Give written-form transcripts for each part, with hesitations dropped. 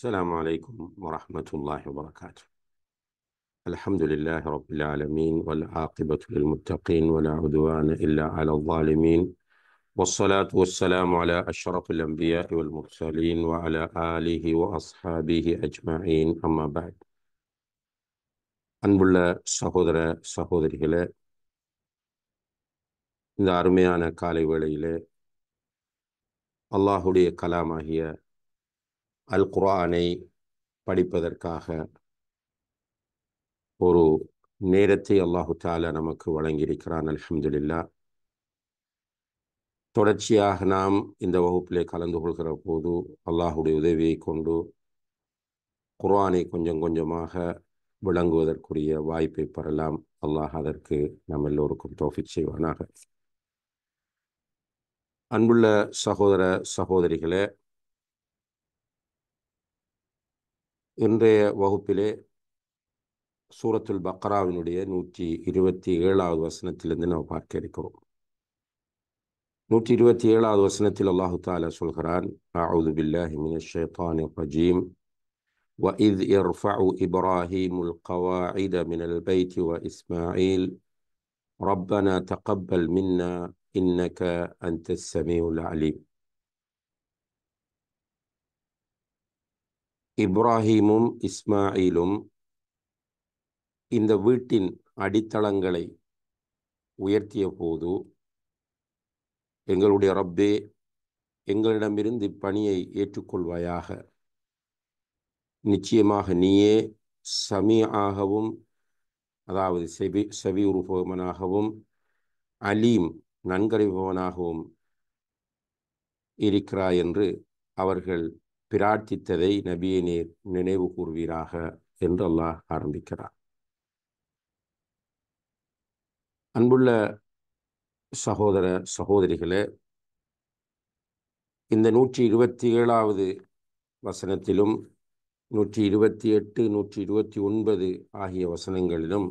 السلام عليكم ورحمة الله وبركاته. الحمد لله رب العالمين والعاقبة للمتقين ولا عدوان إلا على الظالمين والصلاة والسلام على أشرف الأنبياء والمرسلين وعلى آله وأصحابه أجمعين أما بعد. அன்புள்ள சகோதர சகோதரிகளே, இந்த அருமையான காலை வேளையிலே அல்லாஹுடைய கலாமாகிய அல் குர்ஆனை படிப்பதற்காக ஒரு நேரத்தை அல்லாஹு தாலா நமக்கு வழங்கியிருக்கிறான். அல்ஹம்துலில்லாஹ். தொடர்ச்சியாக நாம் இந்த வகுப்பிலே கலந்து கொள்கிற போது அல்லாஹுடைய உதவியை கொண்டு குர்ஆனை கொஞ்சம் கொஞ்சமாக விளங்குவதற்குரிய வாய்ப்பை பெறலாம். அல்லாஹ் அதற்கு நம் எல்லோருக்கும் தௌஃபீக் செய்வானாக. அன்புள்ள சகோதர சகோதரிகளே, இன்றைய வகுப்பிலே சூரத்துல் பக்ராவினுடைய 127வது வசனத்திலிருந்து நாம் பார்க்க இருக்கிறோம். 127வது வசனத்தில் அல்லாஹு தாலா சொல்கிறான், அஊது பில்லாஹி மினஷ் ஷைத்தானிர் ரஜீம், وَإِذْ يَرْفَعُ إِبْرَاهِيمُ الْقَوَاعِدَ مِنَ الْبَيْتِ وَإِسْمَاعِيلُ رَبَّنَا تَقَبَّلْ مِنَّا إِنَّكَ أَنْتَ السَّمِيعُ الْعَلِيمُ. இப்ராஹீமும் இஸ்மாயிலும் இந்த வீட்டின் அடித்தளங்களை உயர்த்திய போது, எங்களுடைய ரப்பே, எங்களிடமிருந்து இப்பணியை ஏற்றுக்கொள்வாயாக. நிச்சயமாக நீயே சமீஆகவும், அதாவது செவியுறுபவனாகவும், அலீம் நன்கறிபவனாகவும் இருக்கிறாய் என்று அவர்கள் பிரார்த்தித்ததை நபியை நீர் நினைவு கூர்வீராக என்று அல்லாஹ் ஆரம்பிக்கிறார். அன்புள்ள சகோதர சகோதரிகளே, இந்த 127வது வசனத்திலும் 128, 129 ஆகிய வசனங்களிலும்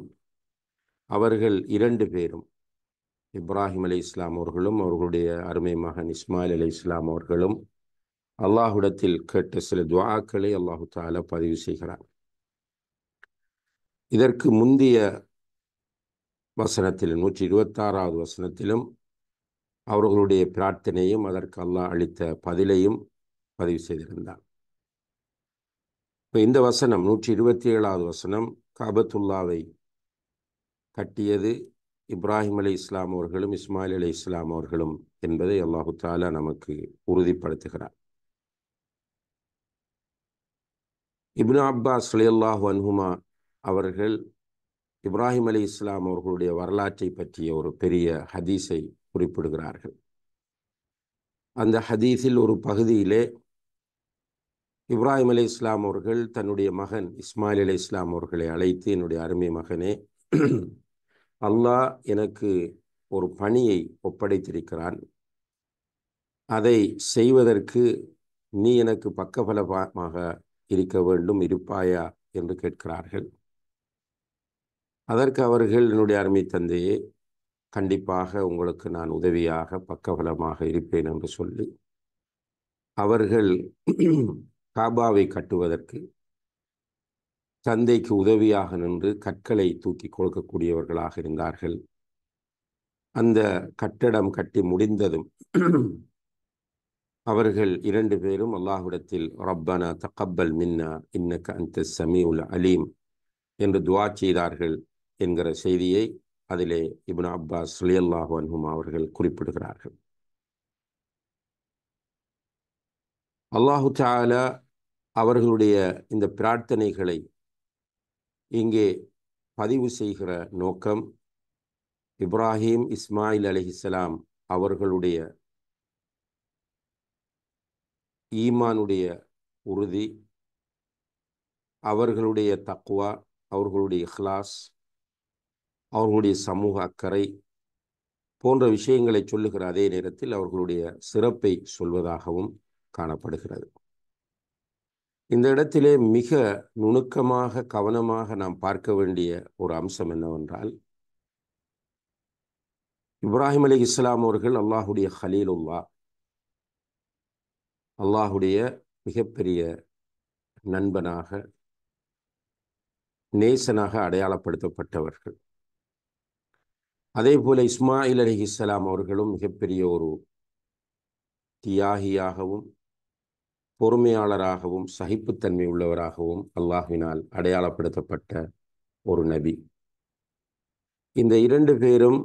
அவர்கள் இரண்டு பேரும், இப்ராஹிம் அலைஹிஸ்ஸலாம் அவர்களும் அவர்களுடைய அருமை மகன் இஸ்மாயில் அலைஹிஸ்ஸலாம் அவர்களும் அல்லாஹ்விடத்தில் கேட்ட சில துஆக்களை அல்லாஹு தஆலா பதிவு செய்கிறார். இதற்கு முந்தைய வசனத்திலும் 126வது வசனத்திலும் அவர்களுடைய பிரார்த்தனையும் அதற்கு அல்லாஹ் அளித்த பதிலையும் பதிவு செய்திருந்தார். இப்போ இந்த வசனம் 127வது வசனம், காபத்துல்லாவை கட்டியது இப்ராஹிம் அலைஹிஸ்ஸலாம் அவர்களும் இஸ்மாயில் அலைஹிஸ்ஸலாம் அவர்களும் என்பதை அல்லாஹு தஆலா நமக்கு உறுதிப்படுத்துகிறார். இப்னு அப்பாஸ் ரலியல்லாஹு அன்ஹுமா அவர்கள் இப்ராஹிம் அலைஹிஸ்ஸலாம் அவர்களுடைய வரலாற்றை பற்றிய ஒரு பெரிய ஹதீஸை குறிப்பிடுகிறார்கள். அந்த ஹதீஸில் ஒரு பகுதியிலே இப்ராஹிம் அலைஹிஸ்ஸலாம் அவர்கள் தன்னுடைய மகன் இஸ்மாயில் அலைஹிஸ்ஸலாம் அவர்களை அழைத்து, என்னுடைய அருமை மகனே, அல்லாஹ் எனக்கு ஒரு பணியை ஒப்படைத்திருக்கிறான், அதை செய்வதற்கு நீ எனக்கு பக்கபலமாக இருக்க வேண்டும், இருப்பாயா என்று கேட்கிறார்கள். அதற்கு அவர்கள், என்னுடைய அருமை தந்தையே, கண்டிப்பாக உங்களுக்கு நான் உதவியாக பக்கபலமாக இருப்பேன் என்று சொல்லி அவர்கள் காபாவை கட்டுவதற்கு தந்தைக்கு உதவியாக நின்று கற்களை தூக்கி கொடுக்கக்கூடியவர்களாக இருந்தார்கள். அந்த கட்டடம் கட்டி முடிந்ததும் அவர்கள் இரண்டு பேரும் அல்லாஹ்விடத்தில் ரப்பனா தகப்பல் மின்னா இன்னக அன்த ஸமீஉல் அலீம் என்று துஆ செய்தார்கள் என்கிற செய்தியை அதிலே இப்னு அப்பாஸ் ரலியல்லாஹு அன்ஹுமா அவர்கள் குறிப்பிடுகிறார்கள். அல்லாஹு தஆலா அவர்களுடைய இந்த பிரார்த்தனைகளை இங்கே பதிவு செய்கிற நோக்கம், இப்ராஹிம் இஸ்மாயில் அலைஹிஸ்ஸலாம் அவர்களுடைய ஈமானுடைய உறுதி, அவர்களுடைய தக்வா, அவர்களுடைய இஹ்லாஸ், அவர்களுடைய சமூக அக்கறை போன்ற விஷயங்களை சொல்லுகிற அதே நேரத்தில் அவர்களுடைய சிறப்பை சொல்வதாகவும் காணப்படுகிறது. இந்த இடத்திலே மிக நுணுக்கமாக கவனமாக நாம் பார்க்க வேண்டிய ஒரு அம்சம் என்னவென்றால், இப்ராஹிம் அலைஹிஸ்ஸலாம் அவர்கள் அல்லாஹுடைய ஹலீலுல்லாஹ், அல்லாஹுடைய மிகப்பெரிய நண்பனாக, நேசனாக அடையாளப்படுத்தப்பட்டவர்கள். அதே போல இஸ்மாயில் அலைஹிஸ்ஸலாம் அவர்களும் மிகப்பெரிய ஒரு தியாகியாகவும் பொறுமையாளராகவும் சகிப்புத்தன்மை உள்ளவராகவும் அல்லாஹ்வினால் அடையாளப்படுத்தப்பட்ட ஒரு நபி. இந்த இரண்டு பேரும்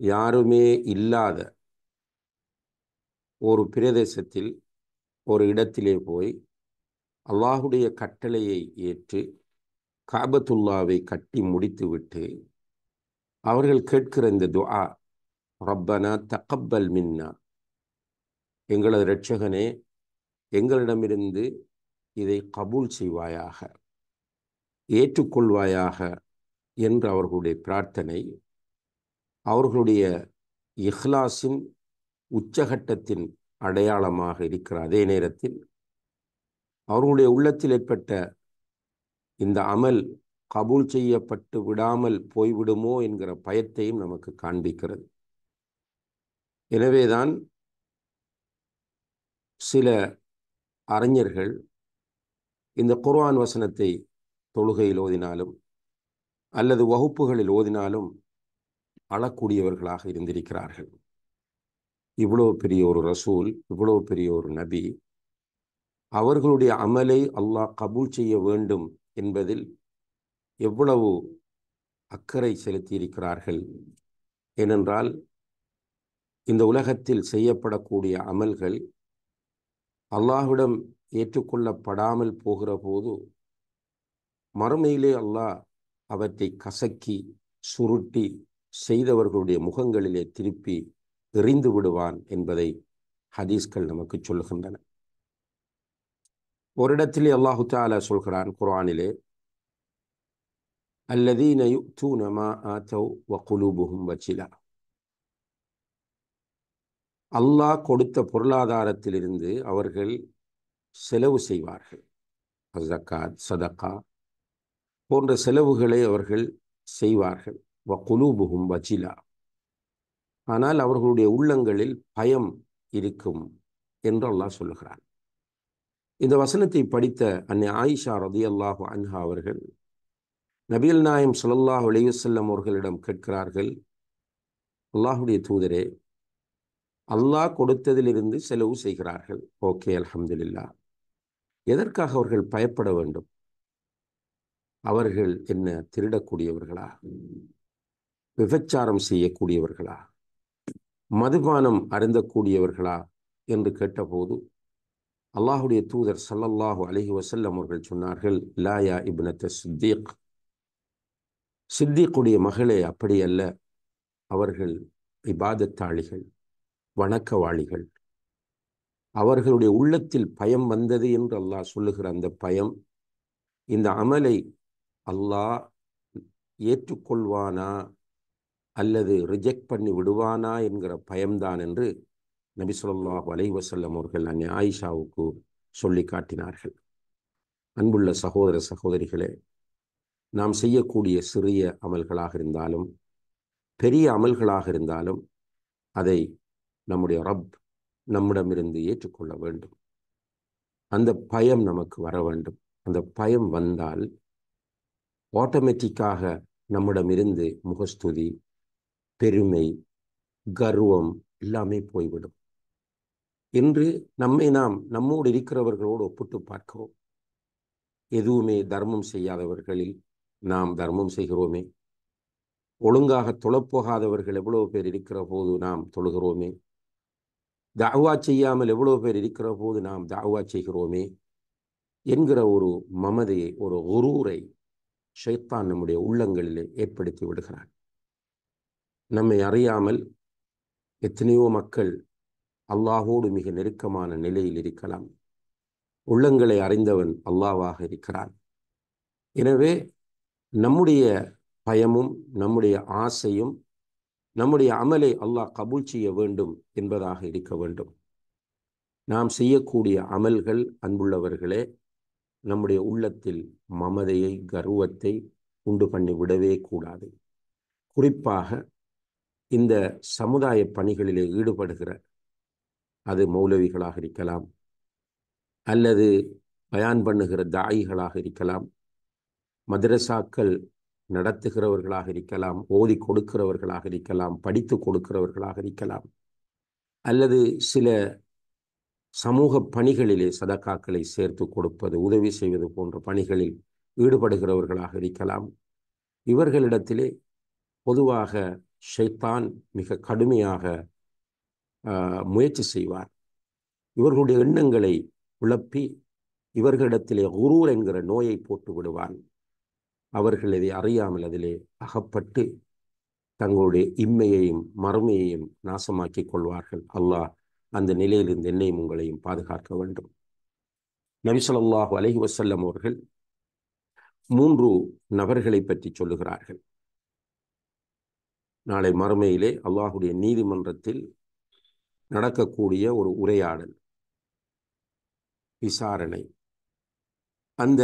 யாருமே இல்லாத ஒரு பிரதேசத்தில் ஒரு இடத்திலே போய் அல்லாஹுடைய கட்டளையை ஏற்று காபத்துல்லாவை கட்டி முடித்துவிட்டு அவர்கள் கேட்கிற இந்த துஆ, ரப்பனா தகப்பல் மின்னா, எங்களது இரட்சகனே எங்களிடமிருந்து இதை கபூல் செய்வாயாக, ஏற்றுக்கொள்வாயாக என்ற அவர்களுடைய பிரார்த்தனை அவர்களுடைய இஹ்லாஸின் உச்சகட்டத்தின் அடையாளமாக இருக்கிற அதே நேரத்தில் அவர்களுடைய உள்ளத்தில் ஏற்பட்ட இந்த அமல் கபூல் செய்யப்பட்டு விடாமல் போய்விடுமோ என்கிற பயத்தையும் நமக்கு காண்பிக்கிறது. எனவேதான் சில அறிஞர்கள் இந்த குர்ஆன் வசனத்தை தொழுகையில் ஓதினாலும் அல்லது வகுப்புகளில் ஓதினாலும் அழக்கூடியவர்களாக இருந்திருக்கிறார்கள். இவ்வளவு பெரிய ஒரு ரசூல், இவ்வளவு பெரிய ஒரு நபி, அவர்களுடைய அமலை அல்லாஹ் கபூல் செய்ய வேண்டும் என்பதில் எவ்வளவு அக்கறை செலுத்தியிருக்கிறார்கள். ஏனென்றால் இந்த உலகத்தில் செய்யப்படக்கூடிய அமல்கள் அல்லாஹ்விடம் ஏற்றுக்கொள்ளப்படாமல் போகிற போது மறுமையிலே அல்லாஹ் அவற்றை கசக்கி சுருட்டி செய்தவர்களுடைய முகங்களிலே திருப்பி எறிந்து விடுவான் என்பதை ஹதீஸ்கள் நமக்கு சொல்லுகின்றன. ஒரு இடத்திலே அல்லாஹு தஆலா சொல்கிறான் குர்ஆனிலே, அல்லதீன யுத்தூன மா ஆதவ் வ குலூபுஹும் வஜிலா, அல்லாஹ் கொடுத்த பொருளாதாரத்திலிருந்து அவர்கள் செலவு செய்வார்கள். ஜக்காத், சதகா போன்ற செலவுகளை அவர்கள் செய்வார்கள். வ குலூபுஹும் வஜிலா, ஆனால் அவர்களுடைய உள்ளங்களில் பயம் இருக்கும் என்று அல்லாஹ் சொல்லுகிறான். இந்த வசனத்தை படித்த அன்னை ஆயிஷா ரலியல்லாஹு அன்ஹா அவர்கள் நபிகள் நாயகம் ஸல்லல்லாஹு அலைஹி வஸல்லம் அவர்களிடம் கேட்கிறார்கள், அல்லாஹுடைய தூதரே, அல்லாஹ் கொடுத்ததிலிருந்து செலவு செய்கிறார்கள், ஓகே, அல்ஹம்துலில்லாஹ், எதற்காக அவர்கள் பயப்பட வேண்டும்? அவர்கள் என்ன திருடக்கூடியவர்களா? விபச்சாரம் செய்யக்கூடியவர்களா? மதுபானம் அருந்தக்கூடியவர்களா என்று கேட்டபோது அல்லாஹுடைய தூதர் ஸல்லல்லாஹு அலைஹி வஸல்லம் அவர்கள் சொன்னார்கள், லா யா இப்னத்த சித்தீக், சித்திக்குடைய மகளே, அப்படி அல்ல. அவர்கள் இபாதத்தாளிகள், வணக்கவாளிகள். அவர்களுடைய உள்ளத்தில் பயம் வந்தது என்று அல்லாஹ் சொல்லுகிற அந்த பயம், இந்த அமலை அல்லாஹ் ஏற்றுக்கொள்வானா அல்லது ரிஜெக்ட் பண்ணி விடுவானா என்கிற பயம்தான் என்று நபி ஸல்லல்லாஹு அலைஹி வஸல்லம் அவர்கள் அன்னை ஆயிஷாவுக்கு சொல்லி காட்டினார்கள். அன்புள்ள சகோதர சகோதரிகளே, நாம் செய்யக்கூடிய சிறிய அமல்களாக இருந்தாலும் பெரிய அமல்களாக இருந்தாலும் அதை நம்முடைய ரப் நம்மிடமிருந்து ஏற்றுக்கொள்ள வேண்டும். அந்த பயம் நமக்கு வர வேண்டும். அந்த பயம் வந்தால் ஆட்டோமேட்டிக்காக நம்மிடமிருந்து முகஸ்துதி, பெருமை, கர்வம் எல்லாமே போய்விடும். இன்று நம்மை நாம் நம்மோடு இருக்கிறவர்களோடு ஒப்பிட்டு பார்க்கிறோம். எதுவுமே தர்மம் செய்யாதவர்களில் நாம் தர்மம் செய்கிறோமே. ஒழுங்காக தொழப்போகாதவர்கள் எவ்வளவு பேர் இருக்கிற போது நாம் தொழுகிறோமே. தஅவா செய்யாமல் எவ்வளவு பேர் இருக்கிற போது நாம் தஅவா செய்கிறோமே என்கிற ஒரு மமதையை, ஒரு குரூரை ஷைத்தான் நம்முடைய உள்ளங்களிலே ஏற்படுத்தி விடுகிறான். நம்மை அறியாமல் எத்தனையோ மக்கள் அல்லாஹோடு மிக நெருக்கமான நிலையில் இருக்கலாம். உள்ளங்களை அறிந்தவன் அல்லாஹ்வாக இருக்கிறான். எனவே நம்முடைய பயமும் நம்முடைய ஆசையும் நம்முடைய அமலை அல்லாஹ் கபூல் செய்ய வேண்டும் என்பதாக இருக்க வேண்டும். நாம் செய்யக்கூடிய அமல்கள், அன்புள்ளவர்களே, நம்முடைய உள்ளத்தில் மமதையை, கர்வத்தை உண்டு பண்ணி விடவே கூடாது. குறிப்பாக இந்த சமுதாய பணிகளிலே ஈடுபடுகிற, அது மௌலவிகளாக இருக்கலாம் அல்லது பயான் பண்ணுகிற தாயிகளாக இருக்கலாம், மதரசாக்கள் நடத்துகிறவர்களாக இருக்கலாம், ஓதி கொடுக்கிறவர்களாக இருக்கலாம், படித்து கொடுக்கிறவர்களாக இருக்கலாம், அல்லது சில சமூக பணிகளிலே சதக்காக்களை சேர்த்து கொடுப்பது, உதவி செய்வது போன்ற பணிகளில் ஈடுபடுகிறவர்களாக இருக்கலாம். இவர்களிடத்திலே பொதுவாக ஷைத்தான் மிக கடுமையாக முயற்சி செய்வார். இவர்களுடைய எண்ணங்களை குழப்பி இவர்களிடத்திலே குரூர் என்கிற நோயை போட்டு விடுவான். அவர்கள் இதை அறியாமல் அதிலே அகப்பட்டு தங்களுடைய இம்மையையும் மறுமையையும் நாசமாக்கிக் கொள்வார்கள். அல்லாஹ் அந்த நிலையிலிருந்து என்னையும் உங்களையும் பாதுகாக்க வேண்டும். நபி ஸல்லல்லாஹு அலைஹி வஸல்லம் அவர்கள் 3 நபர்களை பற்றி சொல்லுகிறார்கள். நாளை மறுமையிலே அல்லாஹுடைய நீதிமன்றத்தில் நடக்கக்கூடிய ஒரு உரையாடல், விசாரணை. அந்த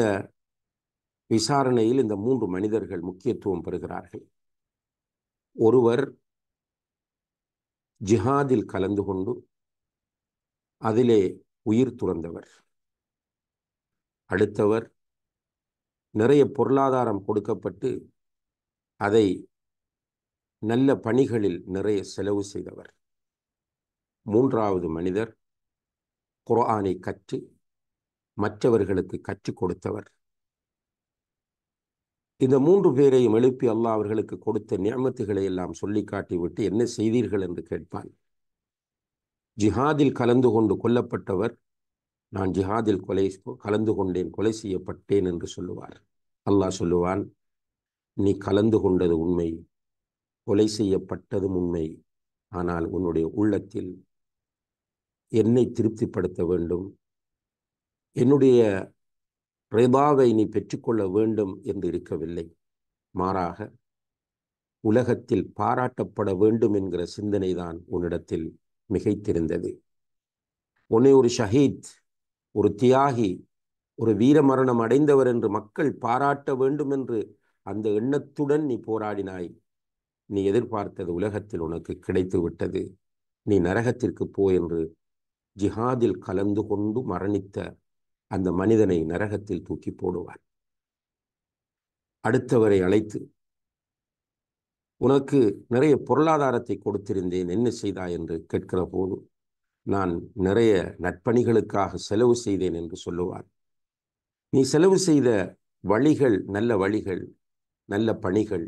விசாரணையில் இந்த 3 மனிதர்கள் முக்கியத்துவம் பெறுகிறார்கள். ஒருவர் ஜிஹாதில் கலந்து கொண்டு அதிலே உயிர் துறந்தவர். அடுத்தவர் நிறைய பொருளாதாரம் கொடுக்கப்பட்டு அதை நல்ல பணிகளில் நிறைய செலவு செய்தவர். 3வது மனிதர் குர்ஆனை கற்று மற்றவர்களுக்கு கற்றுக் கொடுத்தவர். இந்த 3 பேரையும் எழுப்பி அல்லாஹ் அவர்களுக்கு கொடுத்த நிஅமத்துகளை எல்லாம் சொல்லி காட்டிவிட்டு என்ன செய்தீர்கள் என்று கேட்பான். ஜிஹாதில் கலந்து கொண்டு கொல்லப்பட்டவர், நான் ஜிஹாதில் கலந்து கொண்டேன், கொலை செய்யப்பட்டேன் என்று சொல்லுவார். அல்லாஹ் சொல்லுவான், நீ கலந்து கொண்டது உண்மை, கொலை செய்யப்பட்டதும் உண்மை. ஆனால் உன்னுடைய உள்ளத்தில் என்னை திருப்திப்படுத்த வேண்டும், என்னுடைய ரிதாவை நீ பெற்றுக்கொள்ள வேண்டும் என்று இருக்கவில்லை. மாறாக உலகத்தில் பாராட்டப்பட வேண்டும் என்கிற சிந்தனை தான் உன்னிடத்தில் மிகைத்திருந்தது. உன்னை ஒரு ஷஹீத், ஒரு தியாகி, ஒரு வீர மரணம் அடைந்தவர் என்று மக்கள் பாராட்ட வேண்டும் என்று அந்த எண்ணத்துடன் நீ போராடினாய். நீ எதிர்பார்த்தது உலகத்தில் உனக்கு கிடைத்து விட்டது. நீ நரகத்திற்கு போ என்று ஜிஹாதில் கலந்து கொண்டு மரணித்த அந்த மனிதனை நரகத்தில் தூக்கி போடுவார். அடுத்தவரை அழைத்து, உனக்கு நிறைய பொருளாதாரத்தை கொடுத்திருந்தேன், என்ன செய்தாய் என்று கேட்கிற போது, நான் நிறைய நற்பணிகளுக்காக செலவு செய்தேன் என்று சொல்லுவார். நீ செலவு செய்த வழிகள் நல்ல வழிகள், நல்ல பணிகள்.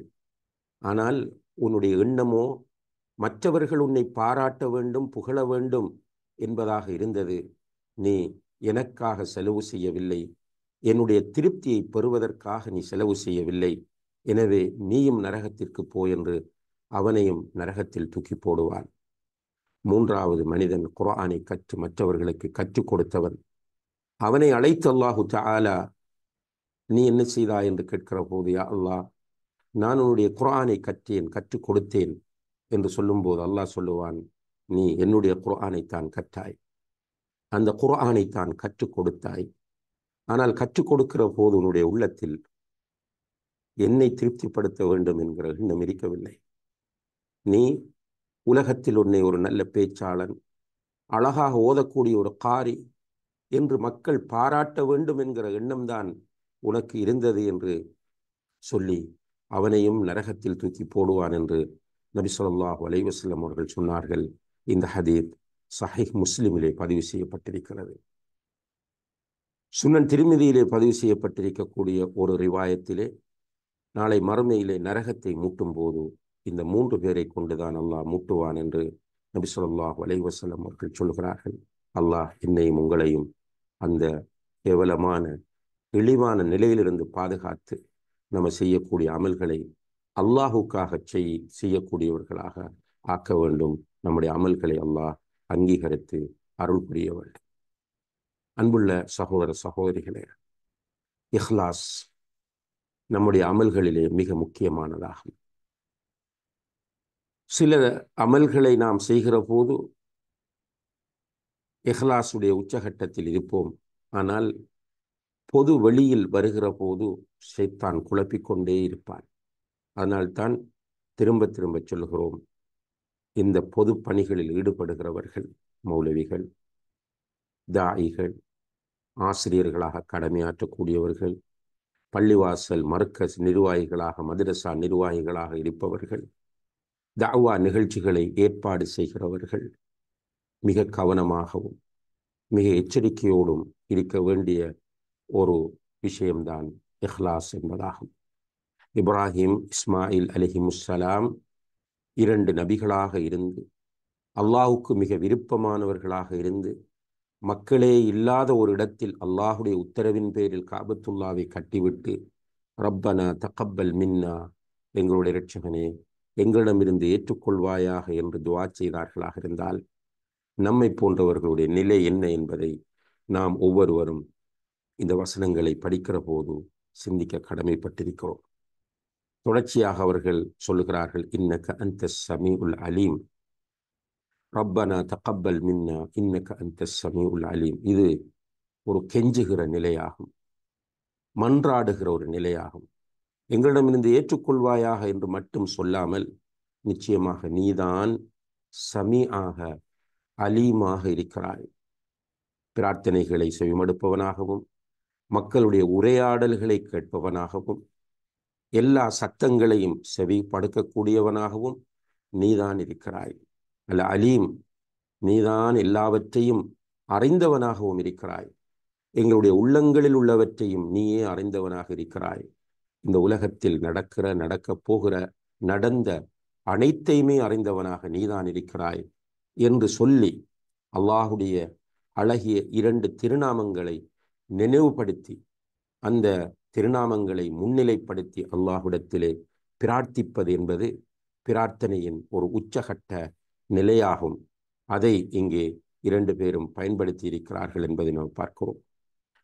ஆனால் உன்னுடைய எண்ணமோ மற்றவர்கள் உன்னை பாராட்ட வேண்டும், புகழ வேண்டும் என்பதாக இருந்தது. நீ எனக்காக செலவு செய்யவில்லை, என்னுடைய திருப்தியை பெறுவதற்காக நீ செலவு செய்யவில்லை. எனவே நீயும் நரகத்திற்கு போ என்று அவனையும் நரகத்தில் தூக்கி போடுவான். 3வது மனிதன் குர்ஆனை கற்று மற்றவர்களுக்கு கற்றுக் கொடுத்தவன். அவனை அழைத்து அல்லாஹு தஆலா, நீ என்ன செய்தாய் என்று கேட்கிற போது, யா அல்லாஹ், நான் உன்னுடைய குர்ஆனை கற்றேன், கற்றுக் கொடுத்தேன் என்று சொல்லும்போது அல்லாஹ் சொல்லுவான், நீ என்னுடைய குர்ஆனைத்தான் கற்றாய், அந்த குர்ஆனைத்தான் கற்றுக் கொடுத்தாய். ஆனால் கற்றுக் கொடுக்கிற போது உன்னுடைய உள்ளத்தில் என்னை திருப்திப்படுத்த வேண்டும் என்கிற எண்ணம் இருக்கவில்லை. நீ உலகத்தில் உன்னை ஒரு நல்ல பேச்சாளன், அழகாக ஓதக்கூடிய ஒரு காரி என்று மக்கள் பாராட்ட வேண்டும் என்கிற எண்ணம்தான் உனக்கு இருந்தது என்று சொல்லி அவனையும் நரகத்தில் தூக்கி போடுவான் என்று நபி ஸல்லல்லாஹு அலைஹி வஸல்லம் அவர்கள் சொன்னார்கள். இந்த ஹதீத் சஹீஹ் முஸ்லிமிலே பதிவு செய்யப்பட்டிருக்கிறது. சுனன் திர்மிதியிலே பதிவு செய்யப்பட்டிருக்கக்கூடிய ஒரு ரிவாயத்திலே, நாளை மறுமையிலே நரகத்தை மூட்டும் போது இந்த 3 பேரை கொண்டுதான் அல்லாஹ் மூட்டுவான் என்று நபி ஸல்லல்லாஹு அலைஹி வஸல்லம் அவர்கள் சொல்கிறார்கள். அல்லாஹ் என்னையும் உங்களையும் அந்த கேவலமான இழிவான நிலையிலிருந்து பாதுகாத்து நம்ம செய்யக்கூடிய அமல்களை அல்லாஹுக்காக செய்யக்கூடியவர்களாக ஆக்க வேண்டும். நம்முடைய அமல்களை அல்லாஹ் அங்கீகரித்து அருள் புரிய வேண்டும். அன்புள்ள சகோதர சகோதரிகளே, இஹ்லாஸ் நம்முடைய அமல்களிலே மிக முக்கியமானதாகும். சில அமல்களை நாம் செய்கிற போது இஹ்லாஸுடைய உச்சகட்டத்தில் இருப்போம். ஆனால் பொது வெளியில் வருகிற போது ஷைத்தான் குழப்பிக்கொண்டே இருப்பான். அதனால்தான் திரும்ப திரும்ப சொல்கிறோம், இந்த பொது பணிகளில் ஈடுபடுகிறவர்கள், மௌலவிகள், தாயிகள், ஆசிரியர்களாக கடமையாற்றக்கூடியவர்கள், பள்ளிவாசல் மர்கஸ் நிர்வாகிகளாக, மதரசா நிர்வாகிகளாக இருப்பவர்கள், தஅவா நிகழ்ச்சிகளை ஏற்பாடு செய்கிறவர்கள் மிக கவனமாகவும் மிக எச்சரிக்கையோடும் இருக்க வேண்டிய ஒரு விஷயம்தான் இஹ்லாஸ் என்பதாகும். இப்ராஹிம், இஸ்மாயில் அலைஹிமுஸ்ஸலாம் 2 நபிகளாக இருந்து, அல்லாஹுக்கு மிக விருப்பமானவர்களாக இருந்து, மக்களே இல்லாத ஒரு இடத்தில் அல்லாஹுடைய உத்தரவின் பேரில் காபத்துல்லாவை கட்டிவிட்டு, ரப்பனா தகப்பல் மின்னா, எங்களுடைய இரட்சகனே எங்களிடமிருந்து ஏற்றுக்கொள்வாயாக என்று துஆ செய்தார்களாக இருந்தால், நம்மை போன்றவர்களுடைய நிலை என்ன என்பதை நாம் ஒவ்வொருவரும் இந்த வசனங்களை படிக்கிற போது சிந்திக்க கடமைப்பட்டிருக்கிறோம். தொடர்ச்சியாக அவர்கள் சொல்லுகிறார்கள், இன்னக அன்த ஸமீஉல் அலீம், ரப்பனா தகப்பல் மின்னா இன்னக அன்த ஸமீஉல் அலீம். இது ஒரு கெஞ்சுகிற நிலையாகும், மன்றாடுகிற ஒரு நிலையாகும். எங்களிடமிருந்து ஏற்றுக்கொள்வாயாக என்று மட்டும் சொல்லாமல், நிச்சயமாக நீதான் சமீஆக, அலீமாக இருக்கிறாய். பிரார்த்தனைகளை செவிமடுப்பவனாகவும் மக்களுடைய உரையாடல்களை கேட்பவனாகவும் எல்லா சத்தங்களையும் செவி படுக்கக்கூடியவனாகவும் நீதான் இருக்கிறாய். அல்ல அலீம், நீதான் எல்லாவற்றையும் அறிந்தவனாகவும் இருக்கிறாய். எங்களுடைய உள்ளங்களில் உள்ளவற்றையும் நீயே அறிந்தவனாக இருக்கிறாய். இந்த உலகத்தில் நடக்கப் போகிற, நடந்த அனைத்தையுமே அறிந்தவனாக நீதான் இருக்கிறாய் என்று சொல்லி, அல்லாஹுடைய அழகிய 2 திருநாமங்களை நினைவுபடுத்தி, அந்த திருநாமங்களை முன்னிலைப்படுத்தி அல்லாஹ்விடத்திலே பிரார்த்திப்பது என்பது பிரார்த்தனையின் ஒரு உச்சகட்ட நிலையாகும். அதை இங்கே 2 பேரும் பயன்படுத்தி இருக்கிறார்கள் என்பதை நாம் பார்க்கிறோம்.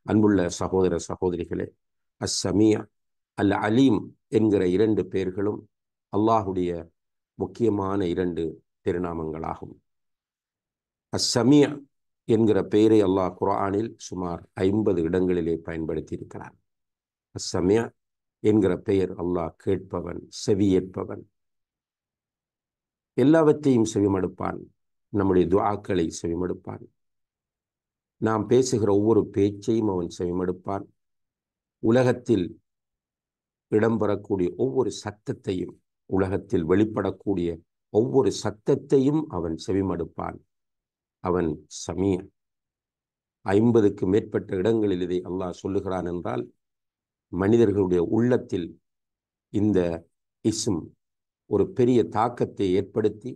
அன்புள்ள சகோதர சகோதரிகளே, அஸ்ஸமீ, அல் அலீம் என்கிற 2 பெயர்களும் அல்லாஹுடைய முக்கியமான 2 திருநாமங்களாகும். அஸ்ஸமீ என்கிற பெயரை அல்லாஹ் குர்ஆனில் சுமார் 50 இடங்களிலே பயன்படுத்தி இருக்கிறார். அஸ்ஸமீ என்கிற பெயர் அல்லாஹ் கேட்பவன், செவியேற்பவன், எல்லாவற்றையும் செவிமடுப்பான். நம்முடைய துஆக்களை செவிமடுப்பான். நாம் பேசுகிற ஒவ்வொரு பேச்சையும் அவன் செவிமடுப்பான். உலகத்தில் இடம்பெறக்கூடிய ஒவ்வொரு சத்தத்தையும், உலகத்தில் வெளிப்படக்கூடிய ஒவ்வொரு சத்தத்தையும் அவன் செவிமடுப்பான். அவன் சமீ. 50க்கு மேற்பட்ட இடங்களில் இதை அல்லாஹ் சொல்லுகிறான் என்றால், மனிதர்களுடைய உள்ளத்தில் இந்த இஸ்ம் ஒரு பெரிய தாக்கத்தை ஏற்படுத்தி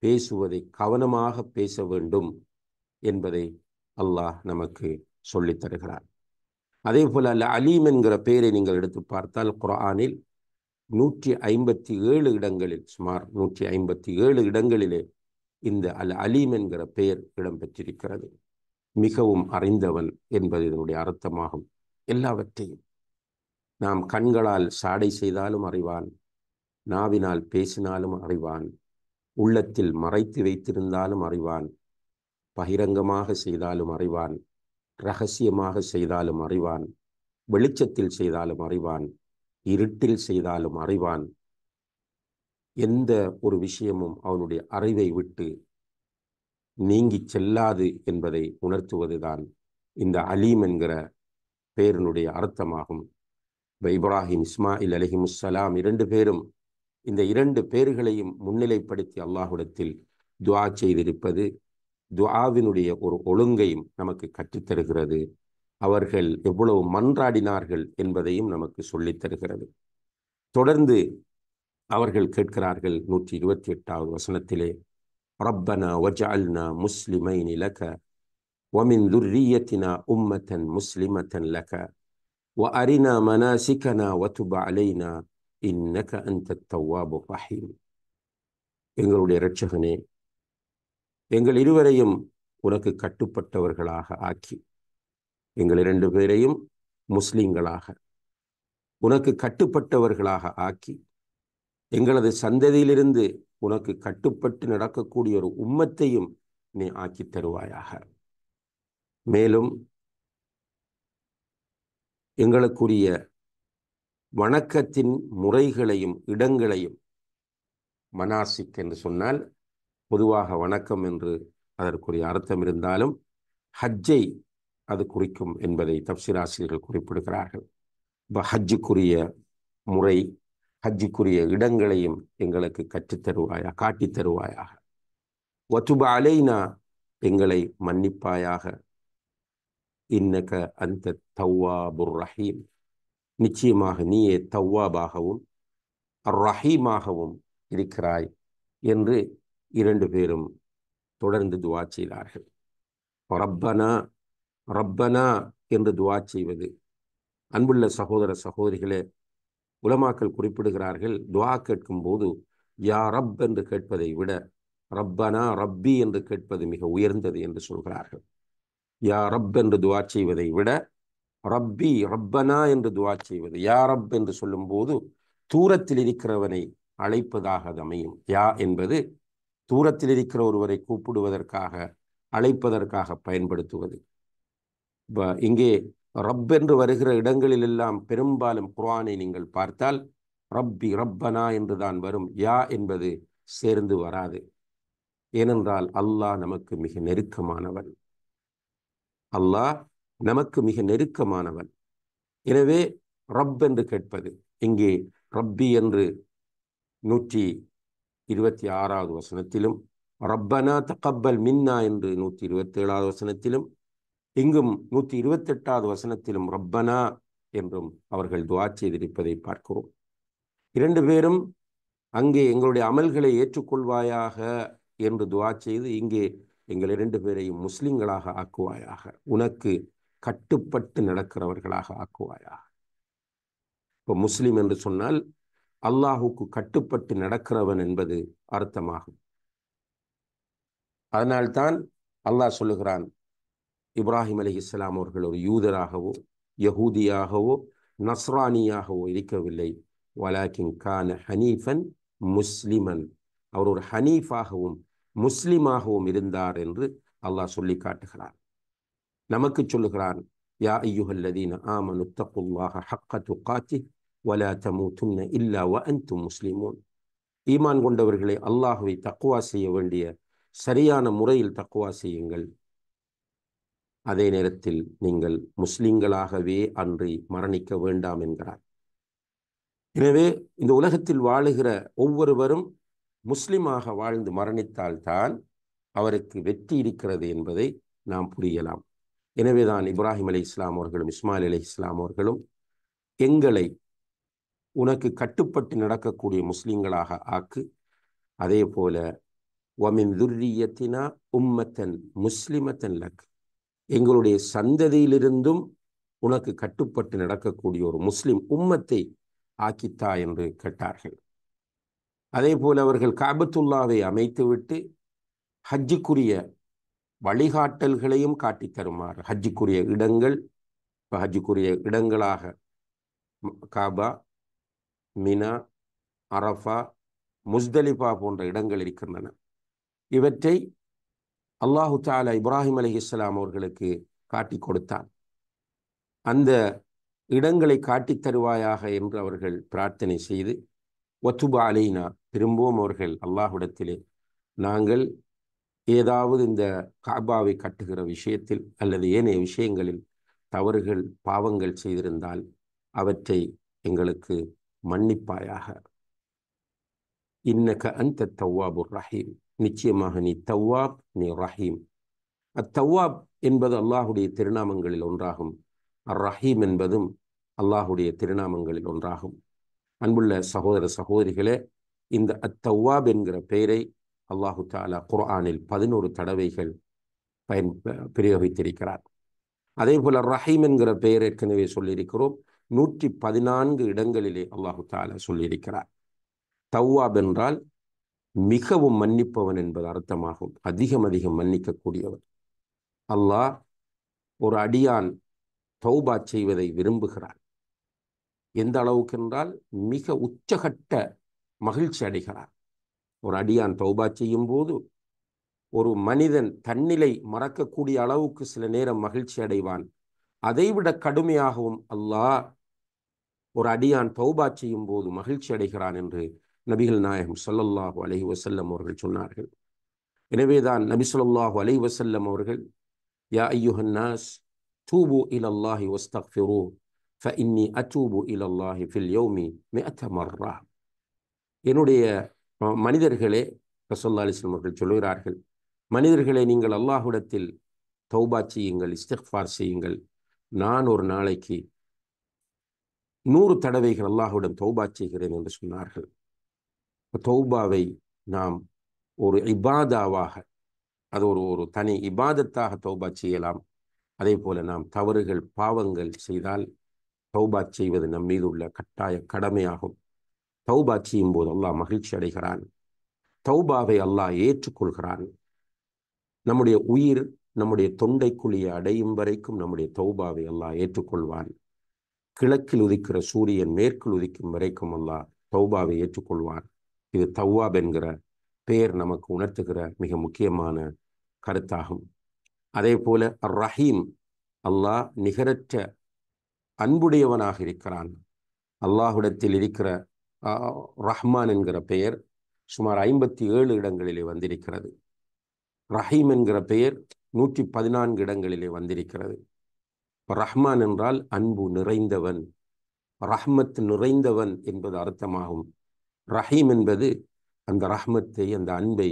பேசுவதை கவனமாக பேச வேண்டும் என்பதை அல்லாஹ் நமக்கு சொல்லித் தருகிறார். அதே போல அல் அலீம் என்கிற பெயரை நீங்கள் எடுத்து பார்த்தால், குர்ஆனில் 157 இடங்களில், சுமார் 157 இடங்களிலே இந்த அல் அலீம் என்கிற பெயர் இடம்பெற்றிருக்கிறது. மிகவும் அறிந்தவன் என்பது இதனுடைய அர்த்தமாகும். எல்லாவற்றையும் நாம் கண்களால் சாடை செய்தாலும் அறிவான், நாவினால் பேசினாலும் அறிவான், உள்ளத்தில் மறைத்து வைத்திருந்தாலும் அறிவான், பகிரங்கமாக செய்தாலும் அறிவான், இரகசியமாக செய்தாலும் அறிவான், வெளிச்சத்தில் செய்தாலும் அறிவான், இருட்டில் செய்தாலும் அறிவான். எந்த ஒரு விஷயமும் அவனுடைய அறிவை விட்டு நீங்கி செல்லாது என்பதை உணர்த்துவதுதான் இந்த அலீம் என்கிற பெயரினுடைய அர்த்தமாகும். இப்ராஹிம், இஸ்மாயில் அலைஹிமுஸ்ஸலாம் 2 பேரும் இந்த 2 பெயர்களையும் முன்னிலைப்படுத்தி அல்லாஹ்விடத்தில் துஆ செய்திருப்பது துஆவினுடைய ஒரு ஒழுங்கையும் நமக்கு கற்றுத்தருகிறது. அவர்கள் எவ்வளவு மன்றாடினார்கள் என்பதையும் நமக்கு சொல்லித் தருகிறது. தொடர்ந்து அவர்கள் கேட்கிறார்கள் 128வது வசனத்திலே, ரப்பனா வஜஅல்னா முஸ்லிமைனி லக வமின் துர்ரியத்தினா உம்மத்தன் முஸ்லிமத்தன் லக வஅரினா மனாசிகனா வதுப அலைனா இன்னக அன்தத் தவ்வாபுர் ரஹீம். எங்களுடைய இரட்சகனே, எங்கள் இருவரையும் உனக்கு கட்டுப்பட்டவர்களாக ஆக்கி, எங்கள் 2 பேரையும் முஸ்லிம்களாக உனக்கு கட்டுப்பட்டவர்களாக ஆக்கி, எங்களது சந்ததியிலிருந்து உனக்கு கட்டுப்பட்டு நடக்கக்கூடிய ஒரு உம்மத்தையும் நீ ஆக்கி தருவாயாக. மேலும் எங்களுக்குரிய வணக்கத்தின் முறைகளையும் இடங்களையும், மனாசிக் என்று சொன்னால் பொதுவாக வணக்கம் என்று அதற்குரிய அர்த்தம் இருந்தாலும், ஹஜ்ஜை அது குறிக்கும் என்பதை தப்சீர் ஆசிரியர்கள் குறிப்பிடுகிறார்கள். இப்போ ஹஜ்ஜுக்குரிய முறை, ஹஜ்ஜுக்குரிய இடங்களையும் எங்களுக்கு கற்றுத்தருவாயா, காட்டித் தருவாயாக. வதுப அலைனா, எங்களை மன்னிப்பாயாக. இன்னக அந்த தவ்வாபுர் ரஹீம், நிச்சயமாக நீயே தவ்வாபாகவும் ரஹீமாகவும் இருக்கிறாய் என்று இரண்டு பேரும் தொடர்ந்து துவா செய்தார்கள். ரப்பனா ரப்பனா என்று துவா செய்வது, அன்புள்ள சகோதர சகோதரிகளே, உலமாக்கள் குறிப்பிடுகிறார்கள், துவா கேட்கும் போது யா ரப் என்று கேட்பதை விட ரப்பனா ரப்பி என்று கேட்பது மிக உயர்ந்தது என்று சொல்கிறார்கள். யா ரப் என்று துவா செய்வதை விட ரப்பி ரப்பனா என்று துவா செய்வது, யா ரப் என்று சொல்லும் போது தூரத்தில் இருக்கிறவனை அழைப்பதாக அது அமையும். யா என்பது தூரத்தில் இருக்கிற ஒருவரை கூப்பிடுவதற்காக, அழைப்பதற்காக பயன்படுத்துவது. இங்கே ரப் என்று வருகிற இடங்களில் எல்லாம் பெரும்பாலும் குர்ஆனை நீங்கள் பார்த்தால் ரப்பி ரப்பனா என்றுதான் வரும். யா என்பது சேர்ந்து வராது. ஏனென்றால் அல்லாஹ் நமக்கு மிக நெருக்கமானவன். அல்லாஹ் நமக்கு மிக நெருக்கமானவன். எனவே ரப் என்று கேட்பது, இங்கே ரப்பி என்று 126வது வசனத்திலும், ரப்பனா தகப்பல் மின்னா என்று 127வது வசனத்திலும், இங்கும் 128வது வசனத்திலும் ரப்பனா என்றும் அவர்கள் துஆ செய்திருப்பதை பார்க்கிறோம். இரண்டு பேரும் அங்கே எங்களுடைய அமல்களை ஏற்றுக்கொள்வாயாக என்று துஆ செய்து, இங்கே எங்கள் இரண்டு பேரையும் முஸ்லிம்களாக ஆக்குவாயாக, உனக்கு கட்டுப்பட்டு நடக்கிறவர்களாக ஆக்குவாயாக. இப்போ முஸ்லிம் என்று சொன்னால் அல்லாஹுக்கு கட்டுப்பட்டு நடக்கிறவன் என்பது அர்த்தமாகும். அதனால்தான் அல்லாஹ் சொல்லுகிறான், இப்ராஹிம் அலைஹிஸ்ஸலாம் அவர்கள் ஒரு யூதராகவோ யஹூதியாகவோ நஸ்ரானியாகவோ இருக்கவில்லை. வலாக்கின் கான ஹனீஃபன் முஸ்லிமன், அவர் ஒரு ஹனீஃபாகவும் முஸ்லிமாகவும் இருந்தார் என்று அல்லாஹ் சொல்லி காட்டுகிறார். நமக்கு சொல்லுகிறான், யா அய்யுஹல்லதீன ஆமனு தக்குல்லாஹ ஹக்க துகாத்திஹ் வலா தமூதுன்ன இல்லா வ அன்தும் முஸ்லிமூன். ஈமான் கொண்டவர்களை அல்லாஹ்வை தக்வா செய்ய வேண்டிய சரியான முறையில் தக்வா செய்யுங்கள், அதே நேரத்தில் நீங்கள் முஸ்லிம்களாகவே அன்றி மரணிக்க வேண்டாம் என்கிறார். எனவே இந்த உலகத்தில் வாழுகிற ஒவ்வொருவரும் முஸ்லிமாக வாழ்ந்து மரணித்தால்தான் அவருக்கு வெற்றி இருக்கிறது என்பதை நாம் புரியலாம். எனவேதான் இப்ராஹிம் அலைஹிஸ்ஸலாம் அவர்களும் இஸ்மாயில் அலைஹிஸ்ஸலாம் அவர்களும் எங்களை உனக்கு கட்டுப்பட்டு நடக்கக்கூடிய முஸ்லிம்களாக ஆக்கு, அதே போல வமின் துர்ரியத்தினா உம்மத்தன் முஸ்லிமத்தன் லக், எங்களுடைய சந்ததியிலிருந்தும் உனக்கு கட்டுப்பட்டு நடக்கக்கூடிய ஒரு முஸ்லிம் உம்மத்தை ஆக்கித்தா என்று கேட்டார்கள். அதே போல அவர்கள் காபத்துல்லாவை அமைத்துவிட்டு ஹஜ்ஜுக்குரிய வழிகாட்டல்களையும் காட்டித் தருமாறு, ஹஜ்ஜுக்குரிய இடங்கள், ஹஜ்ஜுக்குரிய இடங்களாக காபா, மினா, அரஃபா, முஸ்தலிஃபா போன்ற இடங்கள் இருக்கின்றன. இவற்றை அல்லாஹு தஆலா இப்ராஹிம் அலைஹிஸ்ஸலாம் அவர்களுக்கு காட்டி கொடுத்தான். அந்த இடங்களை காட்டித் தருவாயாக என்று அவர்கள் பிரார்த்தனை செய்து, வத்துப அலைனா, திரும்பவும் அவர்கள் அல்லாஹ்விடத்திலே, நாங்கள் ஏதாவது இந்த காபாவை கட்டுகிற விஷயத்தில் அல்லது ஏனைய விஷயங்களில் தவறுகள் பாவங்கள் செய்திருந்தால் அவற்றை எங்களுக்கு மன்னிப்பாயாக. இன்னக அந்த தவ்வாபுர் ரஹீம், நிச்சயமாக நீ தவ்வாப், நீ ரஹீம். அத்தவ்வாப் என்பது அல்லாஹுடைய திருநாமங்களில் ஒன்றாகும். அர் ரஹீம் என்பதும் அல்லாஹுடைய திருநாமங்களில் ஒன்றாகும். அன்புள்ள சகோதர சகோதரிகளே, இந்த அத்தவ்வாப் என்கிற பெயரை அல்லாஹு தஆலா குர்ஆனில் 11 தடவைகள் பிரயோகித்திருக்கிறார். அதே போல ரஹீம் என்கிற பெயர் ஏற்கனவே சொல்லியிருக்கிறோம், 114 இடங்களிலே அல்லாஹு தஆலா சொல்லியிருக்கிறார். தவ்வாப் என்றால் மிகவும் மன்னிப்பவன் என்பது அர்த்தமாகும். அதிகம் மன்னிக்கக்கூடியவன். அல்லாஹ் ஒரு அடியான் தௌபா செய்வதை விரும்புகிறான். எந்த அளவுக்கு என்றால் மிக உச்சகட்ட மகிழ்ச்சி அடைகிறார். ஒரு அடியான் தௌபா செய்யும் போது ஒரு மனிதன் தன்னிலை மறக்கக்கூடிய அளவுக்கு சில நேரம் மகிழ்ச்சி அடைவான். அதைவிட கடுமையாகவும் அல்லாஹ் ஒரு அடியான் தௌபா செய்யும் போது மகிழ்ச்சி அடைகிறான் என்று நபிகள் நாயகம் ஸல்லல்லாஹு அலைஹி வஸல்லம் அவர்கள் சொன்னார்கள். எனவேதான் நபி ஸல்லல்லாஹு அலைஹி வஸல்லம் அவர்கள், யா அய்யுஹன் நாஸ் தூபு இலல்லாஹி வஸ்தக்ஃபிரு ஃபஇன்னி அத்தூபு இலல்லாஹி ஃபில் யௌமி மிஅத மர்ரா. என்னுடைய மனிதர்களே, ரசூலுல்லாஹி அலைஹி வஸல்லம் அவர்கள் சொல்கிறார்கள், மனிதர்களே நீங்கள் அல்லாஹ்விடத்தில் தௌபா செய்யுங்கள், இஸ்திக்ஃபார் செய்யுங்கள். நான் ஒரு நாளைக்கு 100 தடவைகள் அல்லாஹ்விடம் தௌபா செய்கிறேன் என்று சொன்னார்கள். தௌபாவை நாம் ஒரு இபாதாவாக, அது ஒரு தனி இபாதத்தாக தௌபா செய்யலாம். அதே போல நாம் தவறுகள் பாவங்கள் செய்தால் தௌபா செய்வது நம் மீது உள்ள கட்டாய கடமையாகும். தௌபா செய்யும் போது அல்லாஹ் மகிழ்ச்சி அடைகிறான். தௌபாவை அல்லாஹ் ஏற்றுக்கொள்கிறான். நம்முடைய உயிர் நம்முடைய தொண்டைக்குழியை அடையும் வரைக்கும் நம்முடைய தௌபாவை அல்லாஹ் ஏற்றுக்கொள்வான். கிழக்கில் உதிக்கிற சூரியன் மேற்கில் உதிக்கும் வரைக்கும் அல்லாஹ் தௌபாவை ஏற்றுக்கொள்வான். இது தவ்வாப் என்கிற பெயர் நமக்கு உணர்த்துகிற மிக முக்கியமான கருத்தாகும். அதே போல ரஹீம், அல்லாஹ் நிகரற்ற அன்புடையவனாக இருக்கிறான். அல்லாஹ்விடத்தில் இருக்கிற ரஹ்மான் என்கிற பெயர் சுமார் 57 இடங்களிலே வந்திருக்கிறது. ரஹீம் என்கிற பெயர் 114 இடங்களிலே வந்திருக்கிறது. ரஹ்மான் என்றால் அன்பு நிறைந்தவன், ரஹ்மத் நிறைந்தவன் என்பது அர்த்தமாகும். ரஹீம் என்பது அந்த ரஹ்மத்தை, அந்த அன்பை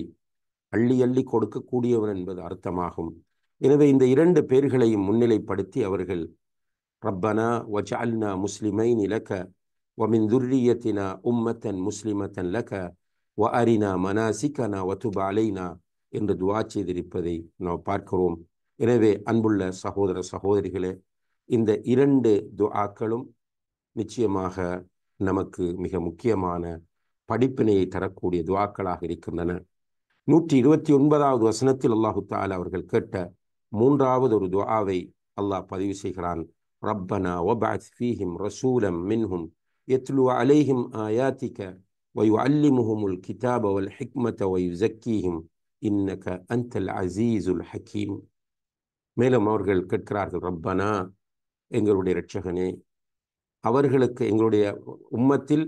அள்ளி அள்ளி கொடுக்கக்கூடியவன் என்பது அர்த்தமாகும். எனவே இந்த 2 பெயர்களையும் முன்னிலைப்படுத்தி அவர்கள் ரப்பனா வஜஅல்னா முஸ்லிமைன் லக வமின் துர்ரியத்தினா உம்மத்தன் முஸ்லிமத்தன் லக வ அரினா மனாசிகனா வதுப் அலைனா என்று துஆ செய்திருப்பதை நாம் பார்க்கிறோம். எனவே அன்புள்ள சகோதர சகோதரிகளே, இந்த 2 துஆக்களும் நிச்சயமாக நமக்கு மிக முக்கியமான படிப்பினையை தரக்கூடிய துஆக்களாக இருக்கின்றன. 129வது வசனத்தில் அல்லாஹு தஆலா அவர்கள் கேட்ட 3வது ஒரு துஆவை அல்லாஹ் பதிவு செய்கிறான். ரப்பனா வபஅத் ஃபீஹிம் ரசூலம் மின்ஹும் யத்லு அலைஹிம் ஆயாத்திக வயுஅல்லிமுஹுமுல் கிதாப வல் ஹிக்மத வயுஸக்கீஹிம் இன்னக அன்தல் அஸீஸுல் ஹக்கீம். மேலும் அவர்கள் கேட்கிறார்கள், ரப்பனா, எங்களுடைய இரட்சகனே, அவர்களுக்கு எங்களுடைய உம்மத்தில்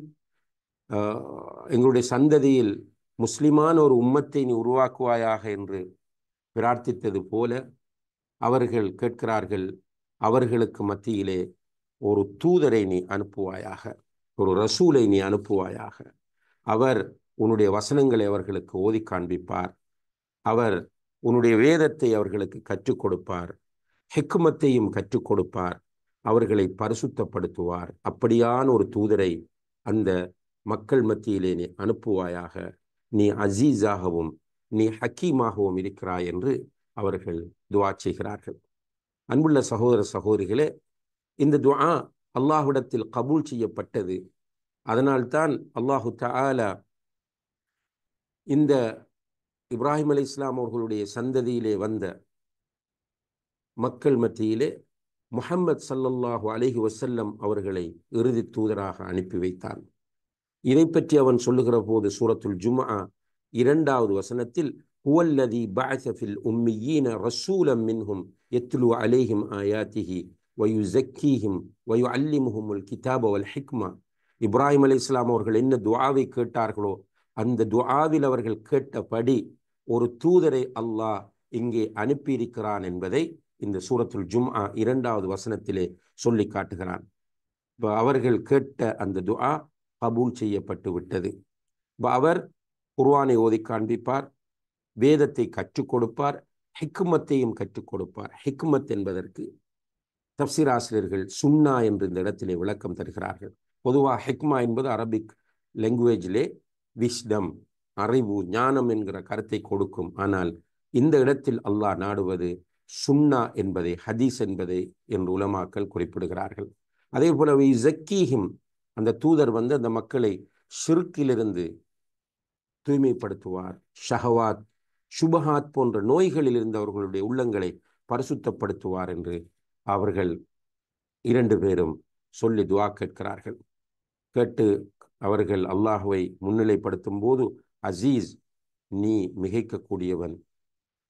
எங்களுடைய சந்ததியில் முஸ்லிமான ஒரு உம்மத்தை நீ உருவாக்குவாயாக என்று பிரார்த்தித்தது போல அவர்கள் கேட்கிறார்கள், அவர்களுக்கு மத்தியிலே ஒரு தூதரை நீ அனுப்புவாயாக, ஒரு ரசூலை நீ அனுப்புவாயாக. அவர் உன்னுடைய வசனங்களை அவர்களுக்கு ஓதி காண்பிப்பார். அவர் உன்னுடைய வேதத்தை அவர்களுக்கு கற்றுக் கொடுப்பார், ஹிக்மத்தையும் கற்றுக் கொடுப்பார், அவர்களை பரிசுத்தப்படுத்துவார். அப்படியான ஒரு தூதரை அந்த மக்கள் மத்தியிலே நீ அனுப்புவாயாக. நீ அசீஸாகவும் நீ ஹக்கீமாகவும் இருக்கிறாய் என்று அவர்கள் துஆ செய்கிறார்கள். அன்புள்ள சகோதர சகோதரிகளே, இந்த துஆ அல்லாஹ்விடத்தில் கபூல் செய்யப்பட்டது. அதனால்தான் அல்லாஹு தஆலா இந்த இப்ராஹிம் அலைஹிஸ்ஸலாம் அவர்களுடைய சந்ததியிலே வந்த மக்கள் மத்தியிலே முஹம்மது ஸல்லல்லாஹு அலைஹி வஸல்லம் அவர்களை இறுதி தூதராக அனுப்பி வைத்தான். இதை பற்றி அவன் சொல்லுகிற போது சூரத்துல் ஜும்ஆ 2வது வசனத்தில் ஹுவல்லதி பஅஸ ஃபில் உம்மiyyin ரசூலம் மின்ஹும் யத்லு அலைஹிம் ஆயாத்திஹி வயுஸக்கீஹிம் வயுஅல்லிமுஹுமுல் கிதாப வல் ஹிக்மா. இப்ராஹிம் அலைஹிஸ்ஸலாம் அவர்கள் என்ன துஆவை கேட்டார்களோ அந்த துஆவில் அவர்கள் கேட்டபடி ஒரு தூதரை அல்லாஹ் இங்கே அனுப்பியிருக்கிறான் என்பதை இந்த சூரத்துல் ஜும்ஆ 2வது வசனத்திலே சொல்லி காட்டுகிறான். அவர்கள் கேட்ட அந்த துஆ கபூல் செய்யப்பட்டு விட்டது. அவர் குர்ஆனை ஓதி காண்பிப்பார், வேதத்தை கற்றுக் கொடுப்பார், ஹிக்மத்தையும் கற்றுக் கொடுப்பார். ஹிக்மத் என்பதற்கு தஃப்சீர் ஆசிரியர்கள் சுன்னா என்று இந்த இடத்திலே விளக்கம் தருகிறார்கள். பொதுவாக ஹிக்மா என்பது அரபிக் லாங்குவேஜிலே விஸ்டம், அறிவு, ஞானம் என்கிற கருத்தை கொடுக்கும். ஆனால் இந்த இடத்தில் அல்லாஹ் நாடுவது சுன்னா என்பதை, ஹதீஸ் என்பதை என்று உலமாக்கள் குறிப்பிடுகிறார்கள். அதே போல யுஸக்கீஹிம், அந்த தூதர் அந்த மக்களை ஷிர்க்கிலிருந்து தூய்மைப்படுத்துவார். ஷஹவாத், சுபஹாத் போன்ற நோய்களில் இருந்து அவர்களுடைய உள்ளங்களை பரிசுத்தப்படுத்துவார் என்று அவர்கள் 2 பேரும் சொல்லி துஆ கேட்கிறார்கள். கேட்டு அவர்கள் அல்லாஹுவை முன்னிலைப்படுத்தும் போது, அசீஸ், நீ மிகைக்கக்கூடியவன்,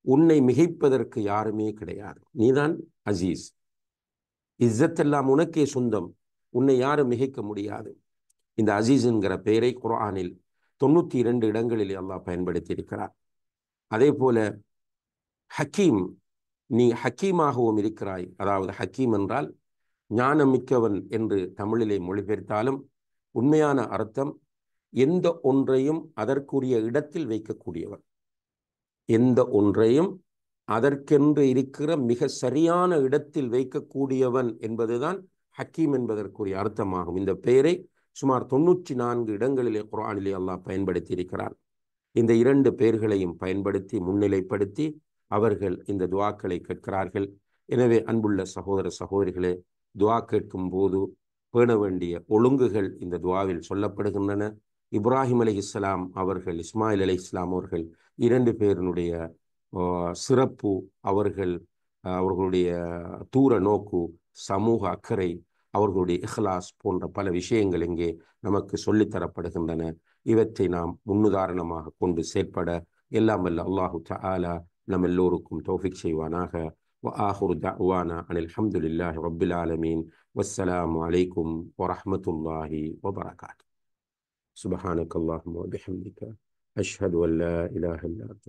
உன்னை மிகைப்பதற்கு யாருமே கிடையாது, நீதான் அசீஸ், இஸ்ஸத்தெல்லாம் உனக்கே சொந்தம், உன்னை யாரும் மிகைக்க முடியாது. இந்த அசீஸ் என்கிற பெயரை குர்ஆனில் 92 இடங்களிலே அல்லாஹ் பயன்படுத்தி இருக்கிறார். அதே போல ஹக்கீம், நீ ஹக்கீமாகவும் இருக்கிறாய். அதாவது ஹக்கீம் என்றால் ஞானமிக்கவன் என்று தமிழிலே மொழிபெயர்த்தாலும் உண்மையான அர்த்தம் எந்த ஒன்றையும் அதற்குரிய இடத்தில் வைக்கக்கூடியவன், எந்த ஒன்றையும் அதற்கென்று இருக்கிற மிக சரியான இடத்தில் வைக்கக்கூடியவன் என்பதுதான் ஹக்கீம் என்பதற்குரிய அர்த்தமாகும். இந்த பெயரை சுமார் 94 இடங்களிலே குர்ஆனிலே அல்லாஹ் பயன்படுத்தி இருக்கிறான். இந்த 2 பெயர்களையும் பயன்படுத்தி முன்னிலைப்படுத்தி அவர்கள் இந்த துஆக்களை கேட்கிறார்கள். எனவே அன்புள்ள சகோதர சகோதரிகளே, துஆ கேட்கும் போது பேண வேண்டிய ஒழுங்குகள் இந்த துஆவில் சொல்லப்படுகின்றன. இப்ராஹிம் அலைஹிஸ்ஸலாம் அவர்கள், இஸ்மாயில் அலைஹிஸ்ஸலாம் அவர்கள் 2 பேரினுடைய சிறப்பு, அவர்களுடைய தூர நோக்கு, சமூக அக்கறை, அவர்களுடைய இஹ்லாஸ் போன்ற பல விஷயங்கள் இங்கே நமக்கு சொல்லித்தரப்படுகின்றன. இவற்றை நாம் முன்னுதாரணமாக கொண்டு செயற்பட எல்லாம் வல்ல அல்லாஹு தஆலா நம் எல்லோருக்கும் தௌஃபீக் செய்வானாக. وآخر دعوانا أن الحمد لله رب العالمين والسلام عليكم ورحمة الله وبركاته. سبحانك اللهم وبحمدك أشهد أن لا إله إلا أنت.